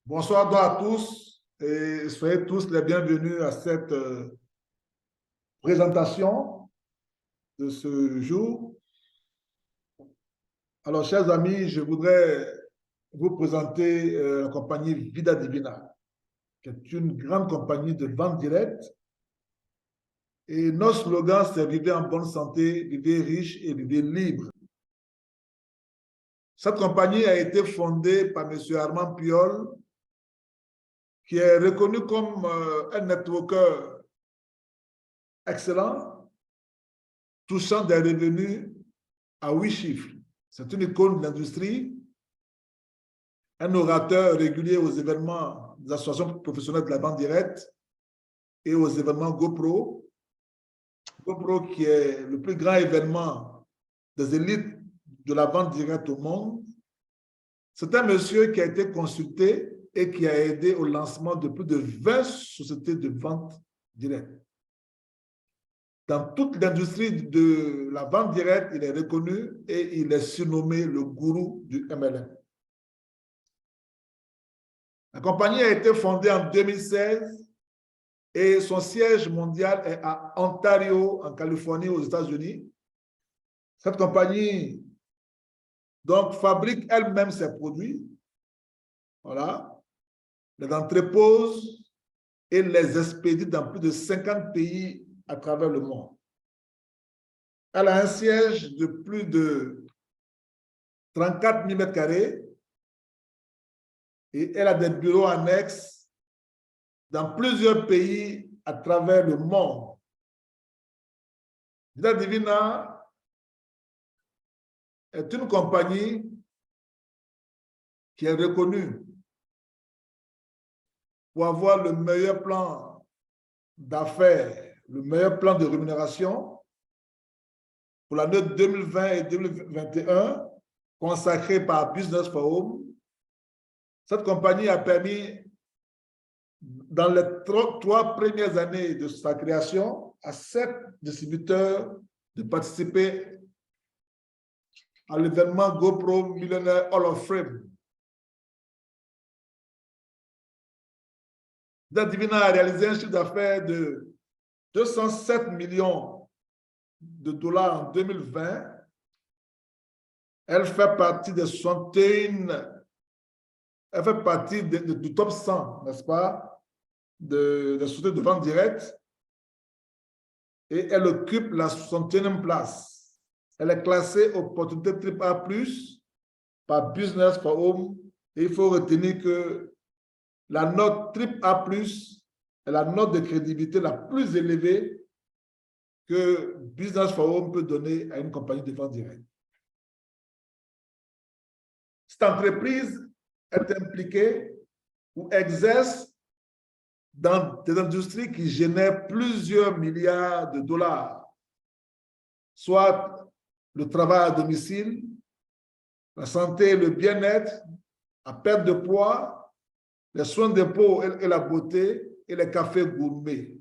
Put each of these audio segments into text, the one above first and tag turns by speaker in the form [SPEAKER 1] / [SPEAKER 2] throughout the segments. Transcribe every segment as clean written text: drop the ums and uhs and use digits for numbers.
[SPEAKER 1] Bonsoir donc à tous et soyez tous les bienvenus à cette présentation de ce jour. Alors, chers amis, je voudrais vous présenter la compagnie Vida Divina, qui est une grande compagnie de vente directe. Et notre slogan, c'est vivez en bonne santé, vivez riche et vivez libre. Cette compagnie a été fondée par M. Armand Puyol, qui est reconnu comme un networker excellent, touchant des revenus à 8 chiffres. C'est une icône de l'industrie, un orateur régulier aux événements des associations professionnelles de la vente directe et aux événements GoPro. GoPro qui est le plus grand événement des élites de la vente directe au monde. C'est un monsieur qui a été consulté et qui a aidé au lancement de plus de 20 sociétés de vente directe. Dans toute l'industrie de la vente directe, il est reconnu et il est surnommé le gourou du MLM. La compagnie a été fondée en 2016 et son siège mondial est à Ontario, en Californie, aux États-Unis. Cette compagnie donc, fabrique elle-même ses produits, voilà, les entrepose et les expédie dans plus de 50 pays à travers le monde. Elle a un siège de plus de 34 000 m² et elle a des bureaux annexes dans plusieurs pays à travers le monde. Vida Divina est une compagnie qui est reconnue pour avoir le meilleur plan d'affaires, le meilleur plan de rémunération pour l'année 2020 et 2021 consacré par Business Forum. Cette compagnie a permis, dans les 3 premières années de sa création, à 7 distributeurs de participer à l'événement GoPro Millionaire Hall of Fame. Vida Divina a réalisé un chiffre d'affaires de 207 millions de dollars en 2020. Elle fait partie des 61, elle fait partie du top 100, n'est-ce pas, des sociétés de vente directe. Et elle occupe la 61e place. Elle est classée opportunité AAA+, par Business Forum. Et il faut retenir que la note AAA+ est la note de crédibilité la plus élevée que Business Forum peut donner à une compagnie de vente directe. Cette entreprise est impliquée ou exerce dans des industries qui génèrent plusieurs milliards de dollars, soit le travail à domicile, la santé et le bien-être, la perte de poids, les soins de peau et la beauté, et les cafés gourmets.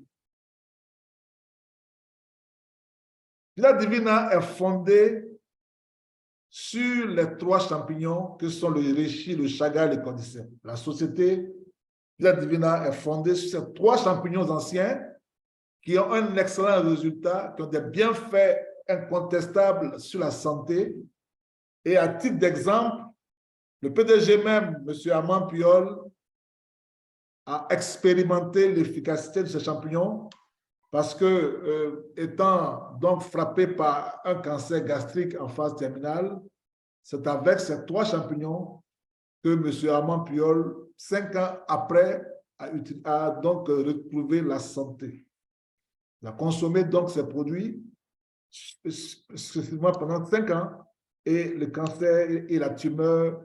[SPEAKER 1] Vida Divina est fondée sur les 3 champignons que sont le reishi, le chaga et le cordyceps. La société Vida Divina est fondée sur ces 3 champignons anciens qui ont un excellent résultat, qui ont des bienfaits incontestables sur la santé. Et à titre d'exemple, le PDG même, M. Armand Puyol, a expérimenté l'efficacité de ces champignons parce que, étant donc frappé par un cancer gastrique en phase terminale, c'est avec ces 3 champignons que M. Armand Puyol, 5 ans après, a donc retrouvé la santé. Il a consommé donc ces produits successivement pendant 5 ans et le cancer et la tumeur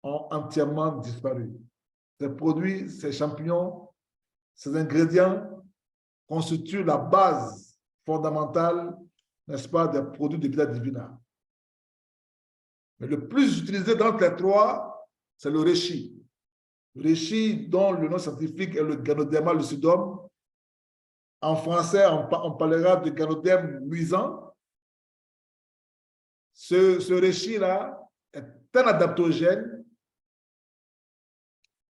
[SPEAKER 1] ont entièrement disparu. Ces produits, ces champignons, ces ingrédients constituent la base fondamentale, n'est-ce pas, des produits de Vida Divina. Mais le plus utilisé d'entre les 3, c'est le reishi. Le reishi, dont le nom scientifique est le Ganoderma lucidum. En français, on parlera de Ganoderme luisant. Ce reishi-là est un adaptogène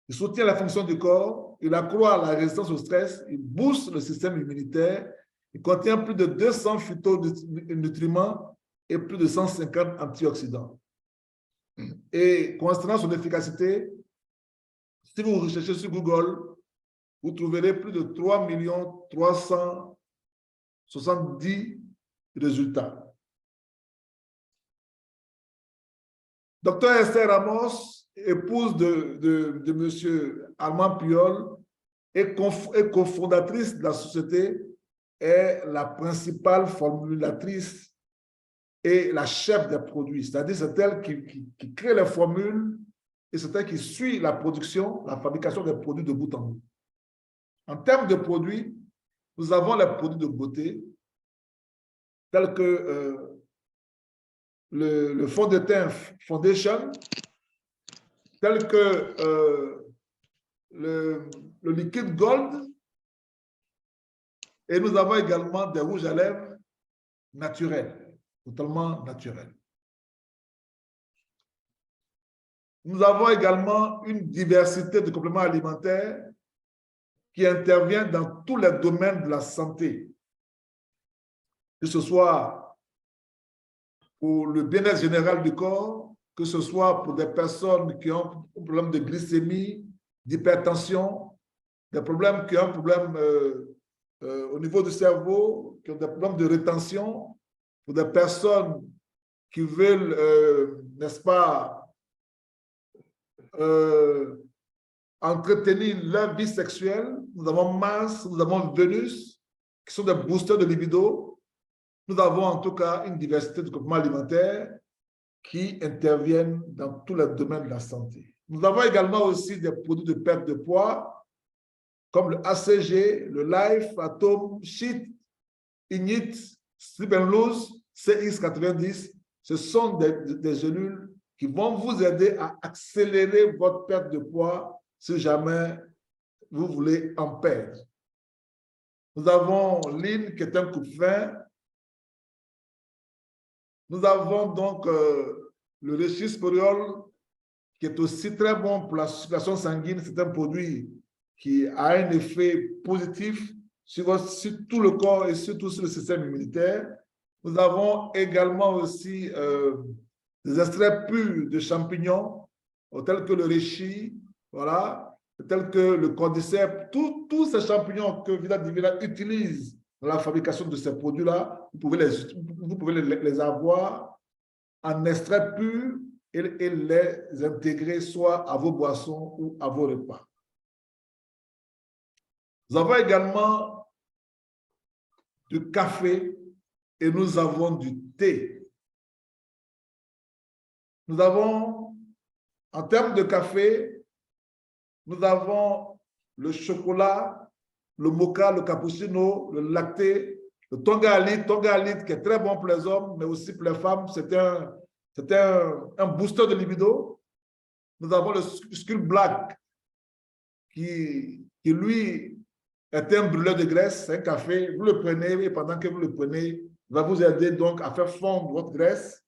[SPEAKER 1] Il soutient la fonction du corps, il accroît la résistance au stress, il booste le système immunitaire, il contient plus de 200 phytonutriments et plus de 150 antioxydants. Et concernant son efficacité, si vous recherchez sur Google, vous trouverez plus de 3 370 résultats. Dr Esther Ramos, épouse de M. Armand Puyol et cofondatrice de la société, est la principale formulatrice et la chef des produits. C'est-à-dire c'est elle qui crée les formules et c'est elle qui suit la production, la fabrication des produits de bout en bout. En termes de produits, nous avons les produits de beauté tels que le fond de teint Foundation, tel que le liquide Gold, et nous avons également des rouges à lèvres naturels, totalement naturels. Nous avons également une diversité de compléments alimentaires qui interviennent dans tous les domaines de la santé, que ce soit pour le bien-être général du corps, que ce soit pour des personnes qui ont un problème de glycémie, d'hypertension, des problèmes qui ont un problème au niveau du cerveau, qui ont des problèmes de rétention, pour des personnes qui veulent, n'est-ce pas, entretenir leur vie sexuelle. Nous avons Mars, nous avons Vénus, qui sont des boosters de libido. Nous avons en tout cas une diversité de compléments alimentaires qui interviennent dans tous les domaines de la santé. Nous avons également aussi des produits de perte de poids, comme le ACG, le Life, Atom, Sheet, Ignite, Sleep and Lose, CX90. Ce sont des gélules qui vont vous aider à accélérer votre perte de poids si jamais vous voulez en perdre. Nous avons Lean, qui est un coupe-faim. Nous avons donc le Réchisporiol, qui est aussi très bon pour la circulation sanguine. C'est un produit qui a un effet positif sur tout le corps et surtout sur le système immunitaire. Nous avons également aussi des extraits purs de champignons, tels que le reishi, voilà, tels que le cordyceps. Tous ces champignons que Vida Divina utilise dans la fabrication de ces produits-là, vous pouvez les avoir en extrait pur et les intégrer soit à vos boissons ou à vos repas. Nous avons également du café et nous avons du thé. Nous avons, en termes de café, nous avons le chocolat, le mocha, le cappuccino, le lacté, le tonga qui est très bon pour les hommes, mais aussi pour les femmes. C'est un booster de libido. Nous avons le Skull Black, qui lui, est un brûleur de graisse. C'est un café. Vous le prenez et pendant que vous le prenez, il va vous aider donc à faire fondre votre graisse.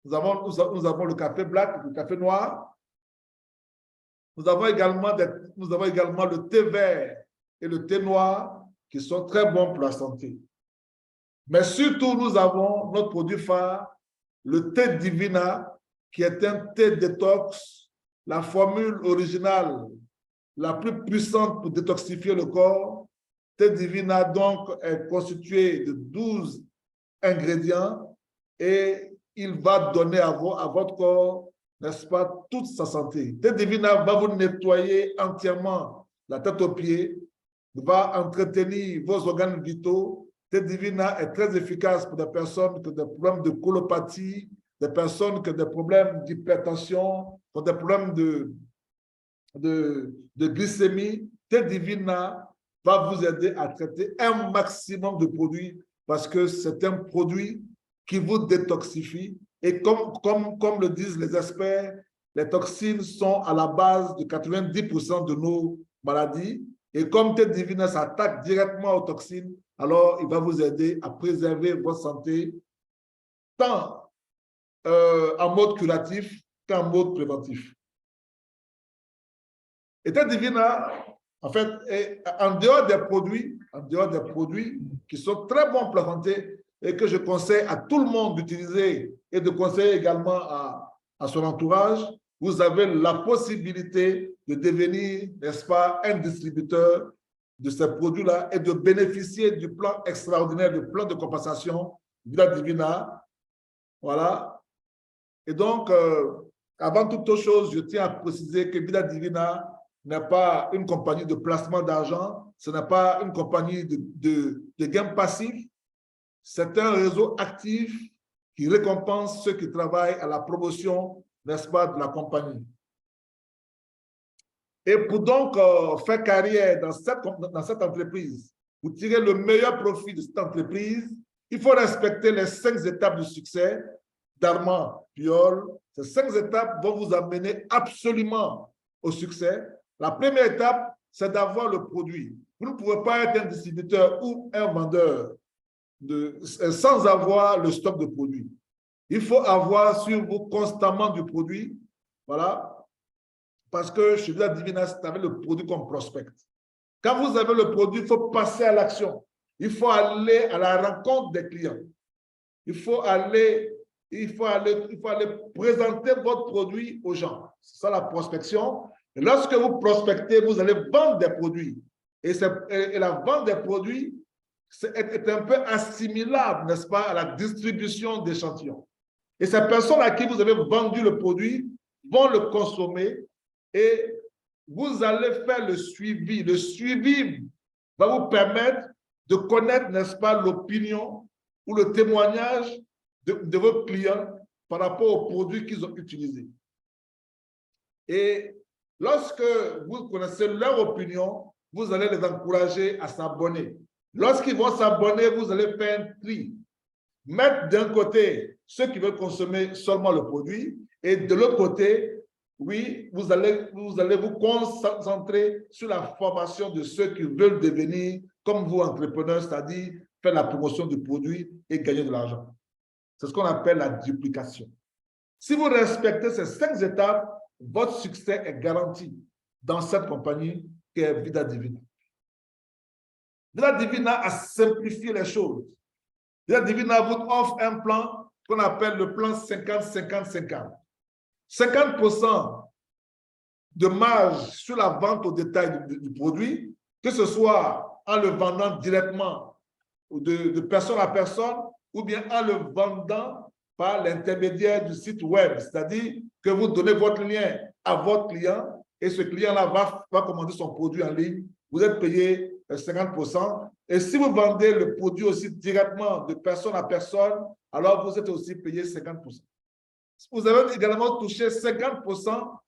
[SPEAKER 1] Nous avons le café black, le café noir. Nous avons également le thé vert et le thé noir qui sont très bons pour la santé. Mais surtout, nous avons notre produit phare, le thé Divina, qui est un thé détox, la formule originale la plus puissante pour détoxifier le corps. Thé Divina, donc, est constitué de 12 ingrédients et il va donner à votre corps, n'est-ce pas, toute sa santé. Thé Divina va vous nettoyer entièrement la tête aux pieds, va entretenir vos organes vitaux. Thé Divina est très efficace pour des personnes qui ont des problèmes de colopathie, des personnes qui ont des problèmes d'hypertension, qui ont des problèmes de glycémie. Thé Divina va vous aider à traiter un maximum de produits parce que c'est un produit qui vous détoxifie. Et comme le disent les experts, les toxines sont à la base de 90% de nos maladies. Et comme Thé Divina s'attaque directement aux toxines, alors il va vous aider à préserver votre santé tant en mode curatif qu'en mode préventif. État Divina, en fait, en dehors des produits qui sont très bons pour la santé et que je conseille à tout le monde d'utiliser et de conseiller également à son entourage, vous avez la possibilité de devenir, n'est-ce pas, un distributeur de ces produits-là et de bénéficier du plan extraordinaire, du plan de compensation Vida Divina. Voilà. Et donc, avant toute chose, je tiens à préciser que Vida Divina n'est pas une compagnie de placement d'argent, ce n'est pas une compagnie de gains passifs, c'est un réseau actif qui récompense ceux qui travaillent à la promotion, n'est-ce pas, de la compagnie. Et pour donc faire carrière dans cette entreprise, pour tirer le meilleur profit de cette entreprise, il faut respecter les 5 étapes du succès d'Armand Puyol. Ces 5 étapes vont vous amener absolument au succès. La première étape, c'est d'avoir le produit. Vous ne pouvez pas être un distributeur ou un vendeur sans avoir le stock de produits. Il faut avoir sur vous constamment du produit. Voilà. Parce que chez Vida Divina, c'est avec le produit qu'on prospecte. Quand vous avez le produit, il faut passer à l'action. Il faut aller à la rencontre des clients. Il faut aller présenter votre produit aux gens. C'est ça la prospection. Et lorsque vous prospectez, vous allez vendre des produits. Et la vente des produits est un peu assimilable, n'est-ce pas, à la distribution d'échantillons. Et ces personnes à qui vous avez vendu le produit vont le consommer et vous allez faire le suivi. Le suivi va vous permettre de connaître, n'est-ce pas, l'opinion ou le témoignage de vos clients par rapport aux produits qu'ils ont utilisés. Et lorsque vous connaissez leur opinion, vous allez les encourager à s'abonner. Lorsqu'ils vont s'abonner, vous allez faire un tri. Mettre d'un côté ceux qui veulent consommer seulement le produit et de l'autre côté, oui, vous allez vous concentrer sur la formation de ceux qui veulent devenir comme vous, entrepreneurs, c'est-à-dire faire la promotion du produit et gagner de l'argent. C'est ce qu'on appelle la duplication. Si vous respectez ces 5 étapes, votre succès est garanti dans cette compagnie qui est Vida Divina. Vida Divina a simplifié les choses. Vida Divina vous offre un plan qu'on appelle le plan 50-50-50. 50% de marge sur la vente au détail du produit, que ce soit en le vendant directement de personne à personne ou bien en le vendant par l'intermédiaire du site web, c'est-à-dire que vous donnez votre lien à votre client et ce client-là va commander son produit en ligne. Vous êtes payé 50%. Et si vous vendez le produit aussi directement de personne à personne, alors vous êtes aussi payé 50%. Vous avez également touché 50%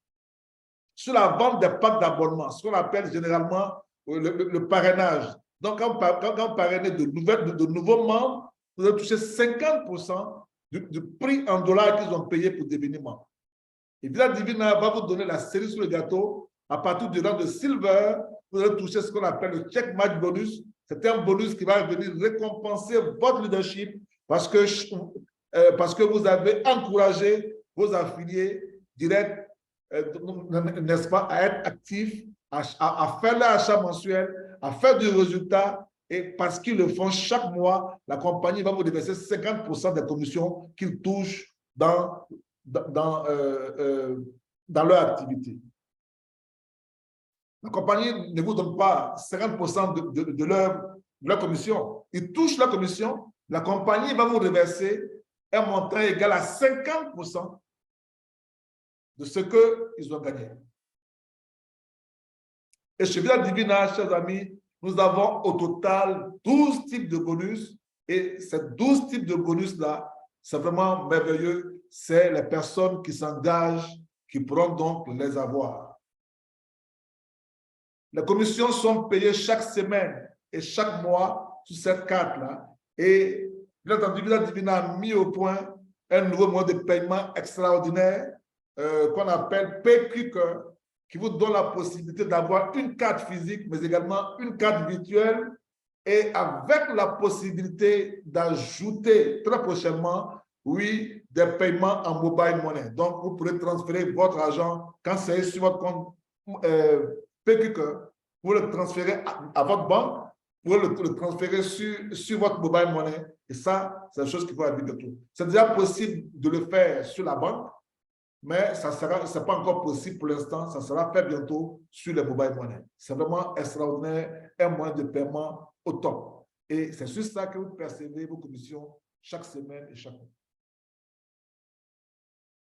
[SPEAKER 1] sur la vente des packs d'abonnement, ce qu'on appelle généralement le parrainage. Donc, quand vous parrainez de nouveaux membres, vous avez touché 50% du prix en dollars qu'ils ont payé pour devenir membre. Et Vida Divina va vous donner la cerise sur le gâteau. À partir du rang de Silver, vous allez toucher ce qu'on appelle le check match bonus. C'est un bonus qui va venir récompenser votre leadership parce que vous avez encouragé vos affiliés directs, n'est-ce pas, à être actifs, à faire leur achat mensuel, à faire du résultat. Et parce qu'ils le font chaque mois, la compagnie va vous déverser 50% des commissions qu'ils touchent dans leur activité. La compagnie ne vous donne pas 50% de leur commission. Ils touchent la commission, la compagnie va vous reverser un montant égal à 50% de ce qu'ils ont gagné. Et chez Vida Divina, chers amis, nous avons au total 12 types de bonus. Et ces 12 types de bonus-là, c'est vraiment merveilleux. C'est les personnes qui s'engagent, qui pourront donc les avoir. Les commissions sont payées chaque semaine et chaque mois sur cette carte-là. Et bien entendu, Vida Divina a mis au point un nouveau mode de paiement extraordinaire qu'on appelle PayQuicker, qui vous donne la possibilité d'avoir une carte physique, mais également une carte virtuelle, et avec la possibilité d'ajouter très prochainement, oui, des paiements en mobile money. Donc, vous pourrez transférer votre argent quand c'est sur votre compte PQQ, vous le transférez à votre banque, vous le transférer sur votre mobile money. Et ça, c'est une chose qu'il faut avoir bientôt. C'est déjà possible de le faire sur la banque, mais ce n'est pas encore possible pour l'instant. Ça sera fait bientôt sur les mobile money. C'est vraiment extraordinaire, un moyen de paiement au top. Et c'est sur ça que vous percevez vos commissions chaque semaine et chaque mois.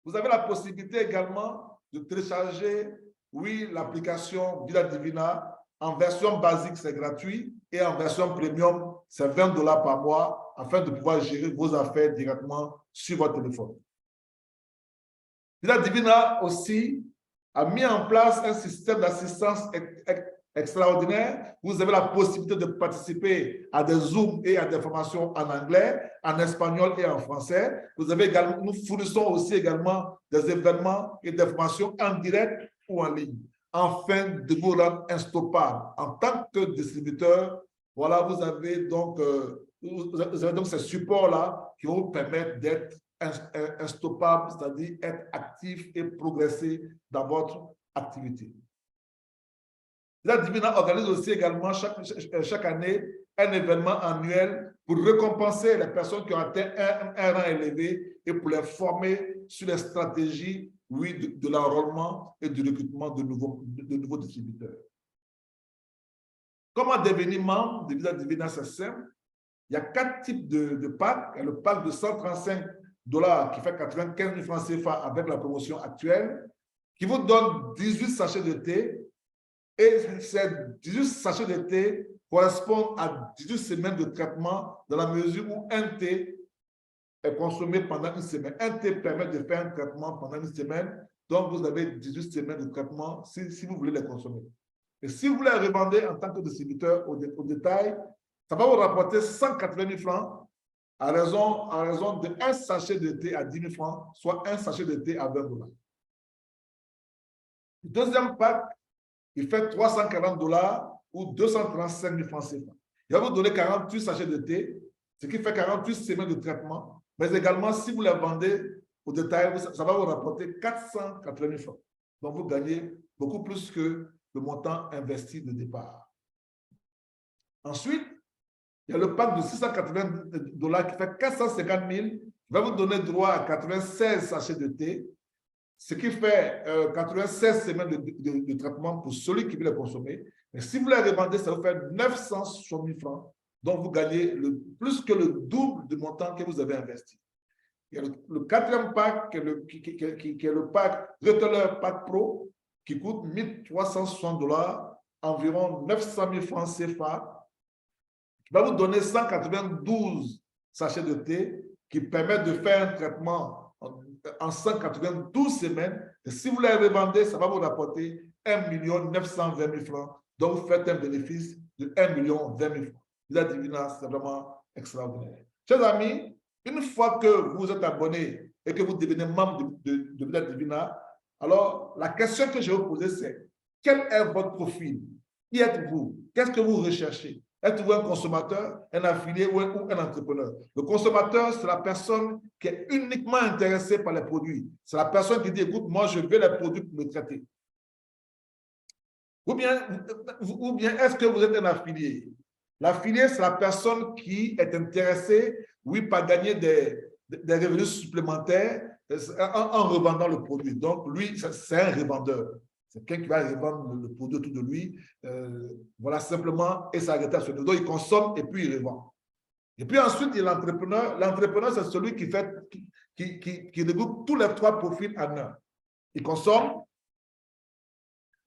[SPEAKER 1] Vous avez la possibilité également de télécharger, oui, l'application Vida Divina. En version basique, c'est gratuit. Et en version premium, c'est $20 par mois afin de pouvoir gérer vos affaires directement sur votre téléphone. Vida Divina aussi a mis en place un système d'assistance extraordinaire. Vous avez la possibilité de participer à des Zooms et à des formations en anglais, en espagnol et en français. Vous avez également, nous fournissons aussi également des événements et des formations en direct ou en ligne, afin de vous rendre instoppable. En tant que distributeur, voilà, vous avez donc ces supports-là qui vont vous permettre d'être instoppable, c'est-à-dire être actif et progresser dans votre activité. La Divina organise aussi également chaque année un événement annuel pour récompenser les personnes qui ont atteint un rang élevé et pour les former sur les stratégies, oui, de l'enrôlement et du recrutement de nouveaux distributeurs. Comment devenir membre de Vida Divina? C'est simple. Il y a 4 types de packs. Il y a le pack de $135 qui fait 95 000 francs CFA avec la promotion actuelle, qui vous donne 18 sachets de thé. Et ces 18 sachets de thé correspondent à 18 semaines de traitement dans la mesure où un thé est consommé pendant une semaine. Un thé permet de faire un traitement pendant une semaine. Donc, vous avez 18 semaines de traitement si vous voulez les consommer. Et si vous voulez les revendre en tant que distributeur au détail, ça va vous rapporter 180 000 francs à raison de un sachet de thé à 10 000 francs, soit un sachet de thé à $20. Le deuxième pack, il fait $340 ou 235 000 francs CFA. Il va vous donner 48 sachets de thé, ce qui fait 48 semaines de traitement. Mais également, si vous les vendez au détail, ça va vous rapporter 480 000 francs. Donc, vous gagnez beaucoup plus que le montant investi de départ. Ensuite, il y a le pack de $680 qui fait 450 000, qui va vous donner droit à 96 sachets de thé, ce qui fait 96 semaines de traitement pour celui qui veut les consommer. Mais si vous les revendez, ça vous fait 960 000 francs. Donc, vous gagnez plus que le double du montant que vous avez investi. Il y a le quatrième pack, qui est le pack Retailer Pack Pro, qui coûte $1 360, environ 900 000 francs CFA, qui va vous donner 192 sachets de thé qui permettent de faire un traitement en 192 semaines. Et si vous les revendez, ça va vous rapporter 1 920 000 francs. Donc, vous faites un bénéfice de 1 020 000 francs. Vida Divina, c'est vraiment extraordinaire. Chers amis, une fois que vous êtes abonné et que vous devenez membre de Vida Divina, alors la question que je vais vous poser, c'est quel est votre profil? Qui êtes-vous? Qu'est-ce que vous recherchez? Êtes-vous un consommateur, un affilié ou un entrepreneur? Le consommateur, c'est la personne qui est uniquement intéressée par les produits. C'est la personne qui dit, écoute, moi, je veux les produits pour me traiter. Ou bien est-ce que vous êtes un affilié? L'affilié, c'est la personne qui est intéressée, oui, par gagner des revenus supplémentaires en revendant le produit. Donc, lui, c'est un revendeur. C'est quelqu'un qui va revendre le produit autour de lui. Voilà, simplement, et s'arrêter à ce niveau. Il consomme et puis il revend. Et puis ensuite, il y a l'entrepreneur. L'entrepreneur, c'est celui qui regroupe tous les 3 profils en un. Il consomme,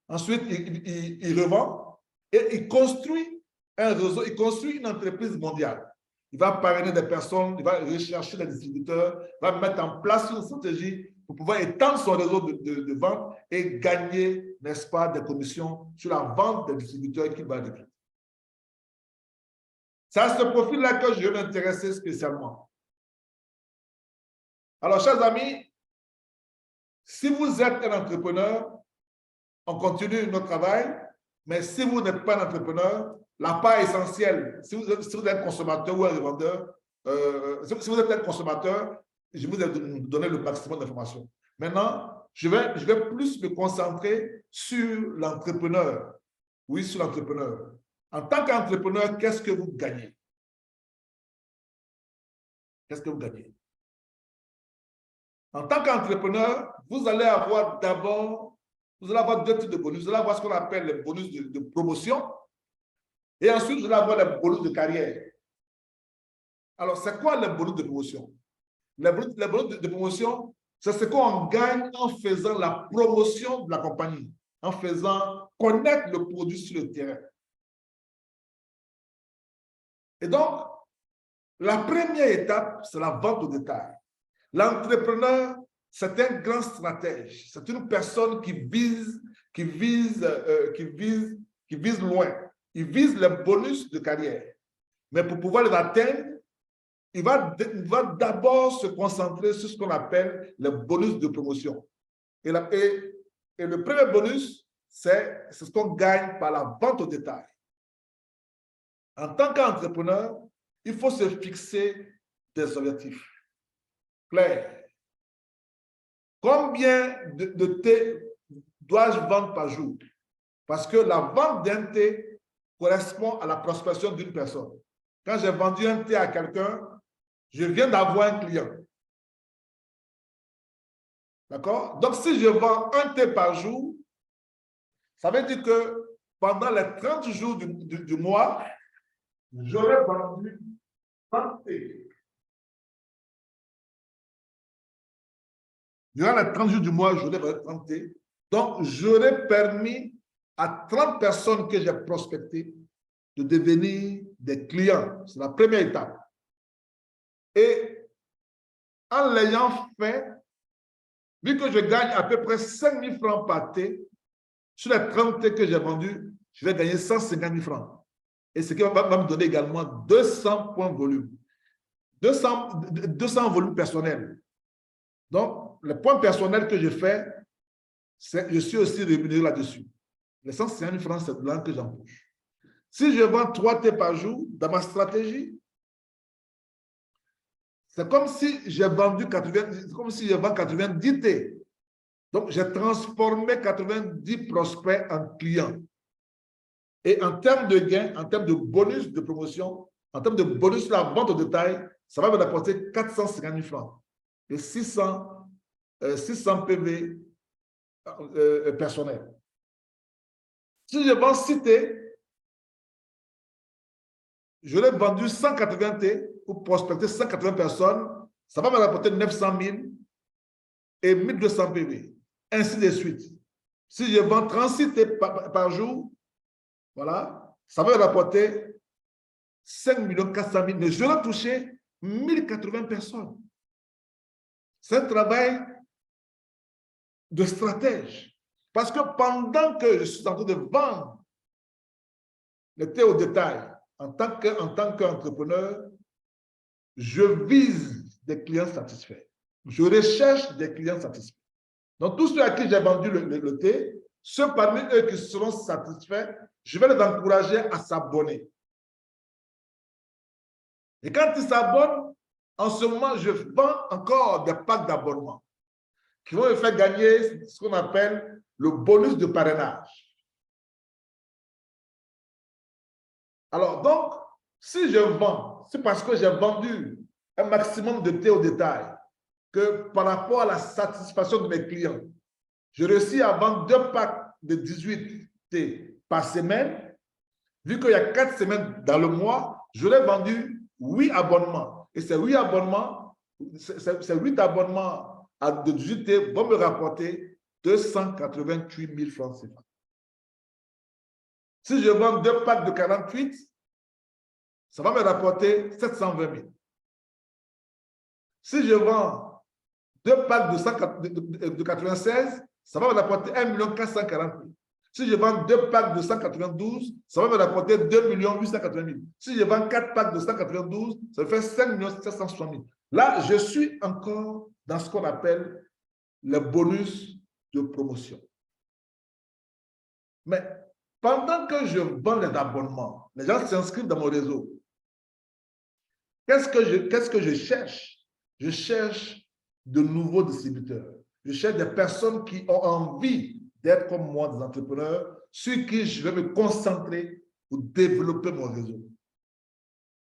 [SPEAKER 1] ensuite, il revend et il construit un réseau, il construit une entreprise mondiale. Il va parrainer des personnes, il va rechercher des distributeurs, il va mettre en place une stratégie pour pouvoir étendre son réseau de vente et gagner, n'est-ce pas, des commissions sur la vente des distributeurs qu'il va recruter. C'est à ce profil-là que je vais m'intéresser spécialement. Alors, chers amis, si vous êtes un entrepreneur, on continue notre travail, mais si vous n'êtes pas un entrepreneur, la part essentielle, si vous êtes un consommateur ou un revendeur, si vous êtes un consommateur, je vous ai donné le maximum d'informations. Maintenant, je vais plus me concentrer sur l'entrepreneur. Oui, sur l'entrepreneur. En tant qu'entrepreneur, qu'est-ce que vous gagnez? Qu'est-ce que vous gagnez? En tant qu'entrepreneur, vous allez avoir d'abord, vous allez avoir deux types de bonus. Vous allez avoir ce qu'on appelle les bonus de promotion et ensuite, vous allez avoir les bonus de carrière. Alors, c'est quoi les bonus de promotion? Les bonus de promotion, c'est ce qu'on gagne en faisant la promotion de la compagnie, en faisant connaître le produit sur le terrain. Et donc, la première étape, c'est la vente au détail. L'entrepreneur, c'est un grand stratège. C'est une personne qui vise loin. Il vise les bonus de carrière. Mais pour pouvoir les atteindre, il va d'abord se concentrer sur ce qu'on appelle les bonus de promotion. Et le premier bonus, c'est ce qu'on gagne par la vente au détail. En tant qu'entrepreneur, il faut se fixer des objectifs clairs. Combien de thé dois-je vendre par jour? Parce que la vente d'un thé correspond à la prospection d'une personne. Quand j'ai vendu un thé à quelqu'un, je viens d'avoir un client. D'accord? Donc, si je vends un thé par jour, ça veut dire que pendant les 30 jours du mois, j'aurais vendu 30 thés. Durant les 30 jours du mois, j'aurais vendu 30 thés. Donc, j'aurais permis à 30 personnes que j'ai prospectées de devenir des clients. C'est la première étape. Et en l'ayant fait, vu que je gagne à peu près 5 000 francs par thé, sur les 30 thés que j'ai vendus, je vais gagner 150 000 francs. Et ce qui va me donner également 200 points volume. 200 volumes personnels. Donc, les points personnels que je fais, je suis aussi rémunéré là-dessus. Les 150 000 francs, c'est de l'argent que j'empoche. Si je vends 3 thés par jour, dans ma stratégie, c'est comme si j'ai vendu 90 thés. Donc, j'ai transformé 90 prospects en clients. Et en termes de gains, en termes de bonus de promotion, en termes de bonus de la vente au détail, ça va me rapporter 450 000 francs et 600 PV personnels. Si je vends 6 thés, je l'ai vendu 180 thés pour prospecter 180 personnes, ça va me rapporter 900 000 et 1200 PV, ainsi de suite. Si je vends 36 thés par jour, voilà, ça va me rapporter 5 400 000, mais je vais toucher 1080 personnes. C'est un travail de stratège. Parce que pendant que je suis en train de vendre le thé au détail, en tant qu'entrepreneur, je vise des clients satisfaits. Je recherche des clients satisfaits. Donc, tous ceux à qui j'ai vendu le thé, ceux parmi eux qui seront satisfaits, je vais les encourager à s'abonner. Et quand ils s'abonnent, en ce moment, je vends encore des packs d'abonnement qui vont me faire gagner ce qu'on appelle le bonus de parrainage. Alors, donc, si je vends, c'est parce que j'ai vendu un maximum de thé au détail que par rapport à la satisfaction de mes clients, je réussis à vendre 2 packs de 18 thé par semaine. Vu qu'il y a 4 semaines dans le mois, j'aurais vendu 8 abonnements. Et ces 8 abonnements, de 18 thé vont me rapporter 288 000 francs CFA. Si je vends 2 packs de 48, ça va me rapporter 720 000. Si je vends 2 packs de 96, ça va me rapporter 1 440 000. Si je vends 2 packs de 192, ça va me rapporter 2 880 000. Si je vends 4 packs de 192, ça fait 5 760 000. Là, je suis encore dans ce qu'on appelle le bonus de promotion. Mais pendant que je vends les abonnements, les gens s'inscrivent dans mon réseau. Qu'est-ce que je cherche? Je cherche de nouveaux distributeurs. Je cherche des personnes qui ont envie d'être comme moi, des entrepreneurs, sur qui je vais me concentrer pour développer mon réseau.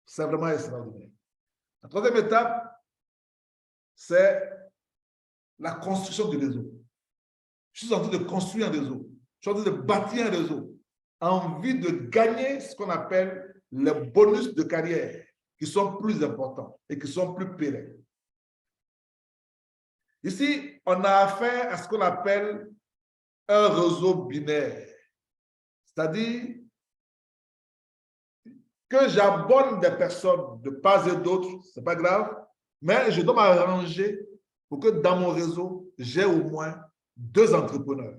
[SPEAKER 1] C'est vraiment extraordinaire. La troisième étape, c'est la construction du réseau. Je suis en train de construire un réseau. Je suis en train de bâtir un réseau en vue de gagner ce qu'on appelle les bonus de carrière qui sont plus importants et qui sont plus pérennes. Ici, on a affaire à ce qu'on appelle un réseau binaire. C'est-à-dire que j'abonne des personnes de part et d'autre, ce n'est pas grave, mais je dois m'arranger pour que dans mon réseau, j'ai au moins 2 entrepreneurs.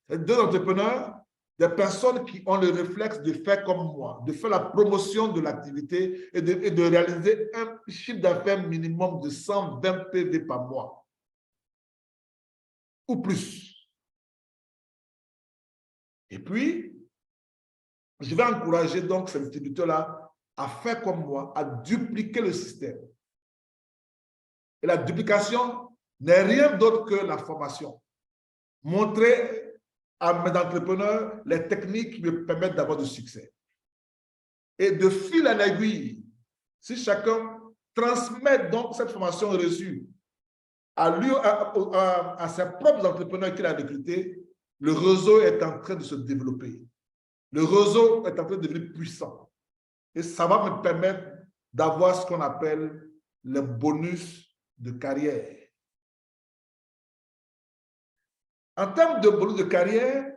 [SPEAKER 1] Et 2 entrepreneurs, des personnes qui ont le réflexe de faire comme moi, de faire la promotion de l'activité et de réaliser un chiffre d'affaires minimum de 120 PV par mois ou plus. Et puis, je vais encourager donc ces distributeurs-là à faire comme moi, à dupliquer le système. Et la duplication n'est rien d'autre que la formation. Montrer à mes entrepreneurs les techniques qui me permettent d'avoir du succès. Et de fil en aiguille, si chacun transmet donc cette formation reçue à ses propres entrepreneurs qu'il a recrutés, le réseau est en train de se développer. Le réseau est en train de devenir puissant. Et ça va me permettre d'avoir ce qu'on appelle le bonus de carrière. En termes de bonus de carrière,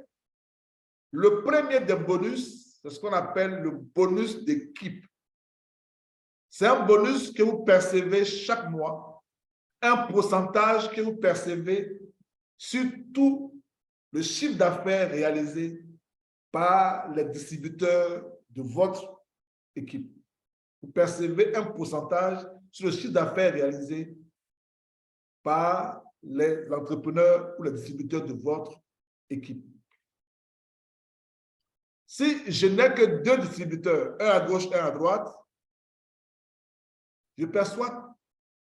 [SPEAKER 1] le premier des bonus, c'est ce qu'on appelle le bonus d'équipe. C'est un bonus que vous percevez chaque mois, un pourcentage que vous percevez sur tout le chiffre d'affaires réalisé par les distributeurs de votre équipe. Vous percevez un pourcentage sur le chiffre d'affaires réalisé par les entrepreneurs ou les distributeurs de votre équipe. Si je n'ai que 2 distributeurs, un à gauche, un à droite, je perçois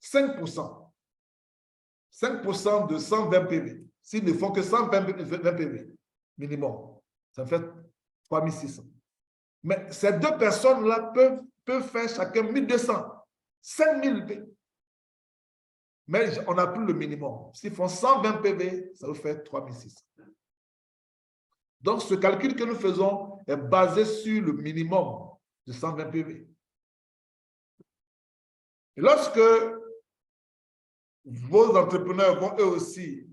[SPEAKER 1] 5%. 5% de 120 PV. S'ils ne font que 120 PV minimum, ça fait 3600. Mais ces 2 personnes-là peuvent faire chacun 1200, 5000 PV. Mais on n'a plus le minimum. S'ils font 120 PV, ça vous fait 3600. Donc, ce calcul que nous faisons est basé sur le minimum de 120 PV. Et lorsque vos entrepreneurs vont eux aussi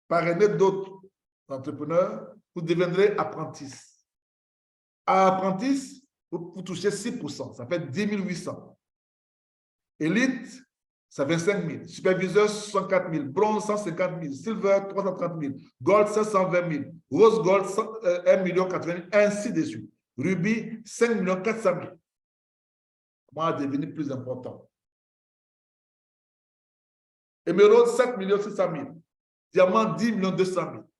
[SPEAKER 1] parrainer d'autres entrepreneurs, vous deviendrez apprenti. À apprenti, vous touchez 6%, ça fait 10 800. Élite, ça fait 5 000. Superviseur, 64 000. Bronze, 150 000. Silver, 330 000. Gold, 720 000. Rose Gold, 1 80 000. Ainsi de suite. Ruby, 5 400 000. Comment devenir plus important? Émeraude, 7 600 000. Diamant, 10 200 000.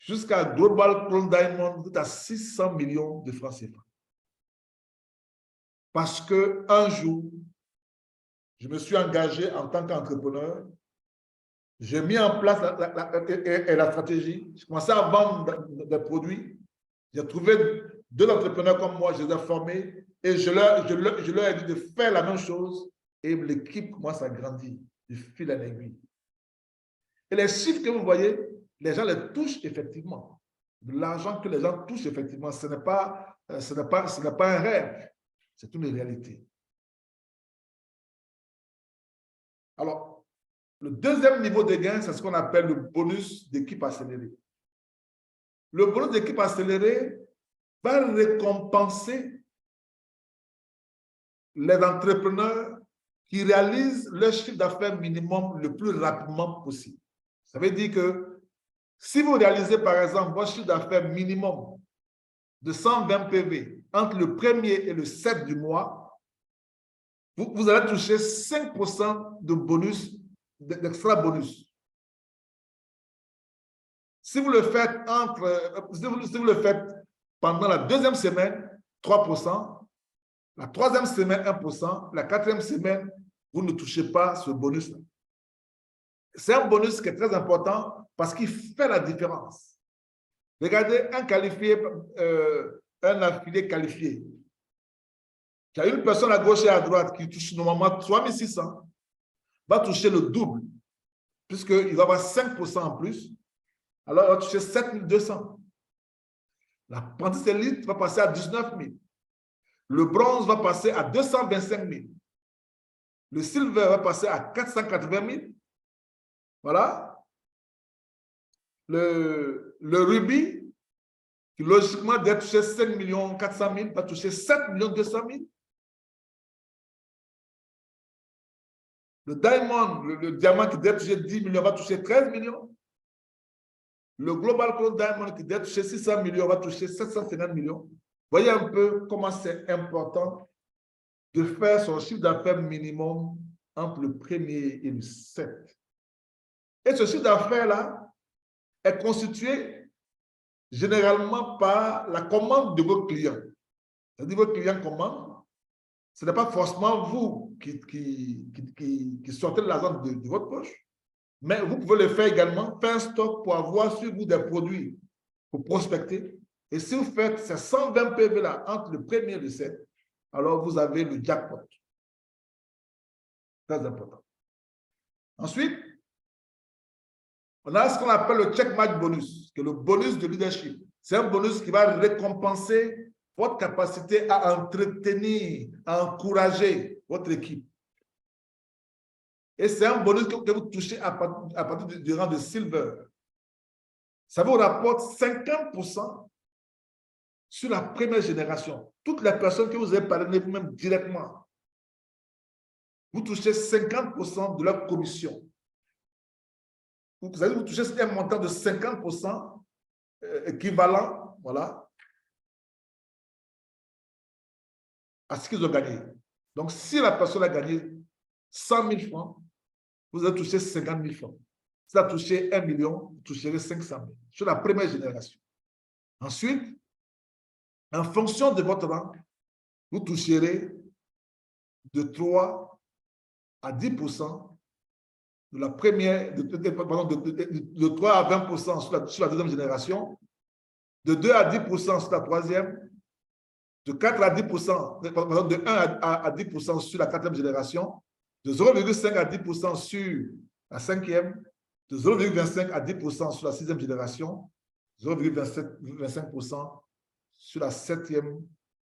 [SPEAKER 1] Jusqu'à Global Crown Diamond, vous êtes à 600 millions de francs CFA. Parce qu'un jour, je me suis engagé en tant qu'entrepreneur. J'ai mis en place la stratégie. Je commençais à vendre des produits. J'ai trouvé 2 entrepreneurs comme moi, je les ai formés et je leur ai dit de faire la même chose et l'équipe commence à grandir de fil en aiguille. Et les chiffres que vous voyez, les gens les touchent effectivement. L'argent que les gens touchent effectivement, ce n'est pas un rêve, c'est une réalité. Alors, le deuxième niveau de gain, c'est ce qu'on appelle le bonus d'équipe accélérée. Le bonus d'équipe accélérée va récompenser les entrepreneurs qui réalisent leur chiffre d'affaires minimum le plus rapidement possible. Ça veut dire que si vous réalisez par exemple votre chiffre d'affaires minimum de 120 PV entre le 1er et le 7 du mois, vous allez toucher 5% de bonus, d'extra bonus. Si vous le faites si vous le faites pendant la 2e semaine, 3%, la 3e semaine, 1%, la 4e semaine, vous ne touchez pas ce bonus-là. C'est un bonus qui est très important parce qu'il fait la différence. Regardez un qualifié, un affilié qualifié. Il y a une personne à gauche et à droite qui touche normalement 3600, va toucher le double, puisqu'il va avoir 5% en plus. Alors, il va toucher 7200. L'apprenti élite va passer à 19 000. Le bronze va passer à 225 000. Le silver va passer à 480 000. Voilà. Le rubis, qui logiquement doit toucher 5 400 000, va toucher 7 200 000. Le diamond, le diamant qui doit toucher 10 millions, va toucher 13 millions. Le Global Cloud Diamond qui doit toucher 600 millions, va toucher 750 millions. Voyez un peu comment c'est important de faire son chiffre d'affaires minimum entre le 1er et le 7. Et ce chiffre d'affaires-là est constitué généralement par la commande de vos clients. C'est-à-dire vos clients commandent. Ce n'est pas forcément vous qui sortez de l'argent de votre poche, mais vous pouvez le faire également, faire un stock pour avoir sur vous des produits pour prospecter. Et si vous faites ces 120 PV-là entre le 1er et le 7, alors vous avez le jackpot. Très important. Ensuite, on a ce qu'on appelle le check match bonus, qui est le bonus de leadership. C'est un bonus qui va récompenser votre capacité à entretenir, à encourager votre équipe. Et c'est un bonus que vous touchez à partir du rang de silver. Ça vous rapporte 50% sur la première génération. Toutes les personnes que vous avez parrainées vous-même directement, vous touchez 50% de leur commission. Vous allez vous toucher un montant de 50% équivalent, voilà, à ce qu'ils ont gagné. Donc, si la personne a gagné 100 000 francs, vous allez toucher 50 000 francs. Si elle a touché 1 million, vous toucherez 500 000 sur la première génération. Ensuite, en fonction de votre rang, vous toucherez de 3 à 10% de la première, de 3 à 20% sur la deuxième génération, de 2 à 10% sur la troisième, de 4 à 10%, de 1 à 10% sur la quatrième génération, de 0,5 à 10% sur la cinquième, de 0,25 à 10% sur la sixième génération, 0,25% sur la septième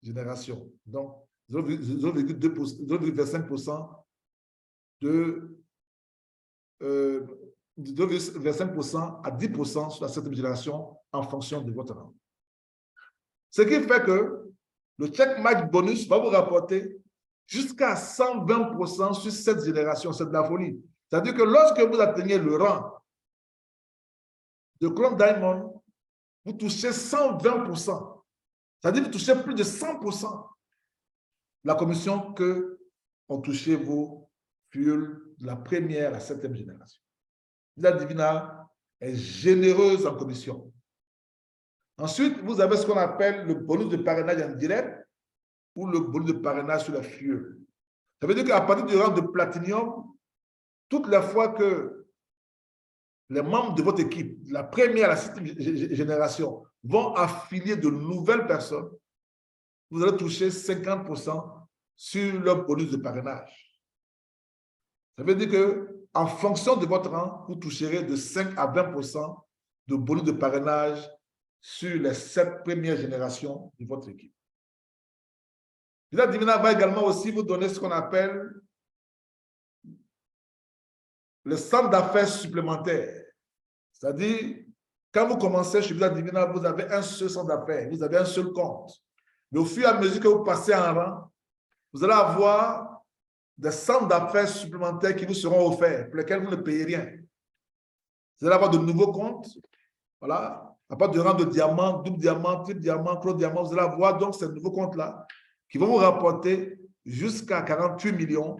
[SPEAKER 1] génération. Donc, 0,25% de 2,25% à 10% sur la septième génération en fonction de votre rang. Ce qui fait que le check match bonus va vous rapporter jusqu'à 120% sur cette génération. C'est de la folie. C'est-à-dire que lorsque vous atteignez le rang de Chrome Diamond, vous touchez 120%. C'est-à-dire que vous touchez plus de 100% la commission que ont touché vos fuels de la première à la septième génération. La Divina est généreuse en commission. Ensuite, vous avez ce qu'on appelle le bonus de parrainage indirect ou le bonus de parrainage sur la fuel. Ça veut dire qu'à partir du rang de platinium, toutes les fois que les membres de votre équipe, de la première à la septième génération, vont affilier de nouvelles personnes, vous allez toucher 50% sur leur bonus de parrainage. Ça veut dire qu'en fonction de votre rang, vous toucherez de 5 à 20% de bonus de parrainage sur les 7 premières générations de votre équipe. Villa Divina va également aussi vous donner ce qu'on appelle le centre d'affaires supplémentaire. C'est-à-dire, quand vous commencez chez Villa Divina, vous avez un seul centre d'affaires, vous avez un seul compte. Mais au fur et à mesure que vous passez en rang, vous allez avoir des centres d'affaires supplémentaires qui vous seront offerts, pour lesquels vous ne payez rien. Vous allez avoir de nouveaux comptes, voilà, à partir du rang de diamant, double diamant, triple diamant, clos diamant, vous allez avoir donc ces nouveaux comptes-là qui vont vous rapporter jusqu'à 48 millions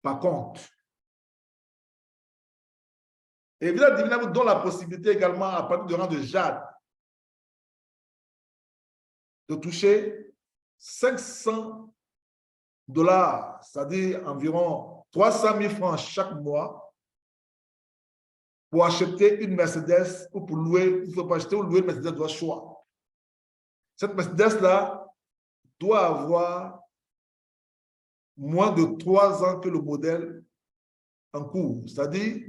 [SPEAKER 1] par compte. Et Villa Divina vous donne la possibilité également, à partir du rang de jade, de toucher 500 $, c'est-à-dire environ 300 000 francs chaque mois, pour acheter une Mercedes ou pour louer, il faut pas acheter ou louer une Mercedes de votre choix. Cette Mercedes-là doit avoir moins de 3 ans que le modèle en cours. C'est-à-dire,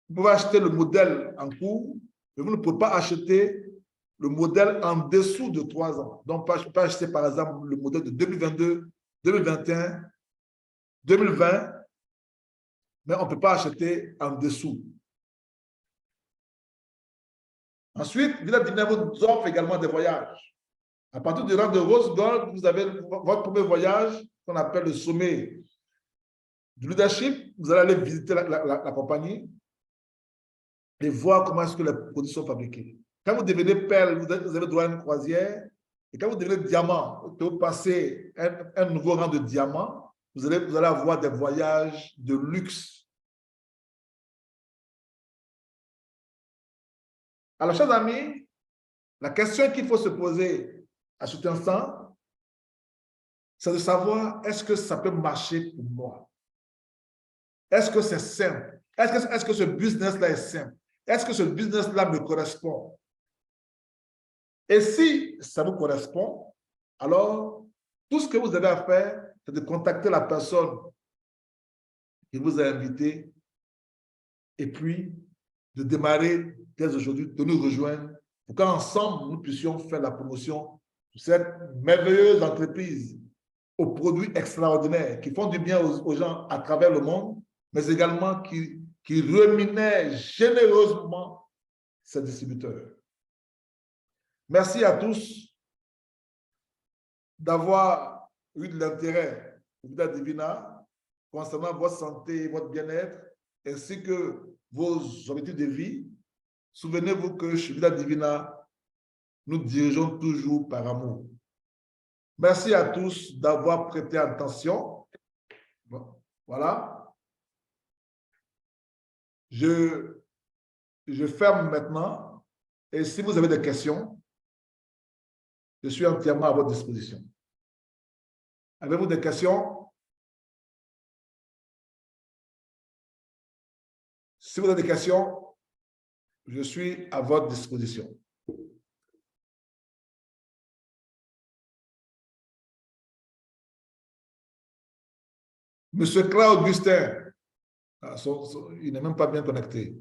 [SPEAKER 1] vous pouvez acheter le modèle en cours, mais vous ne pouvez pas acheter le modèle en dessous de 3 ans. Donc, je ne peux pas acheter, par exemple, le modèle de 2022, 2021, 2020, mais on ne peut pas acheter en dessous. Ensuite, Villa Divina vous offre également des voyages. À partir du rang de Rose Gold, vous avez votre premier voyage qu'on appelle le sommet du leadership. Vous allez aller visiter la compagnie et voir comment est-ce que les produits sont fabriqués. Quand vous devenez perle, vous avez droit à une croisière. Et quand vous devenez diamant, que vous passez un nouveau rang de diamant, vous allez avoir des voyages de luxe. Alors, chers amis, la question qu'il faut se poser à cet instant, c'est de savoir, est-ce que ça peut marcher pour moi? Est-ce que c'est simple? Est-ce que ce business-là est simple? Est-ce que ce business-là me correspond? Et si ça vous correspond, alors tout ce que vous avez à faire, c'est de contacter la personne qui vous a invité et puis de démarrer dès aujourd'hui, de nous rejoindre pour qu'ensemble, nous puissions faire la promotion de cette merveilleuse entreprise aux produits extraordinaires qui font du bien aux gens à travers le monde, mais également qui rémunèrent généreusement ces distributeurs. Merci à tous d'avoir eu de l'intérêt pour Villa Divina concernant votre santé et votre bien-être, ainsi que vos objectifs de vie. Souvenez-vous que chez Villa Divina, nous dirigeons toujours par amour. Merci à tous d'avoir prêté attention. Bon, voilà. Je ferme maintenant. Et si vous avez des questions, je suis entièrement à votre disposition. Avez-vous des questions? Si vous avez des questions, je suis à votre disposition. Monsieur Claude Augustin, il n'est même pas bien connecté.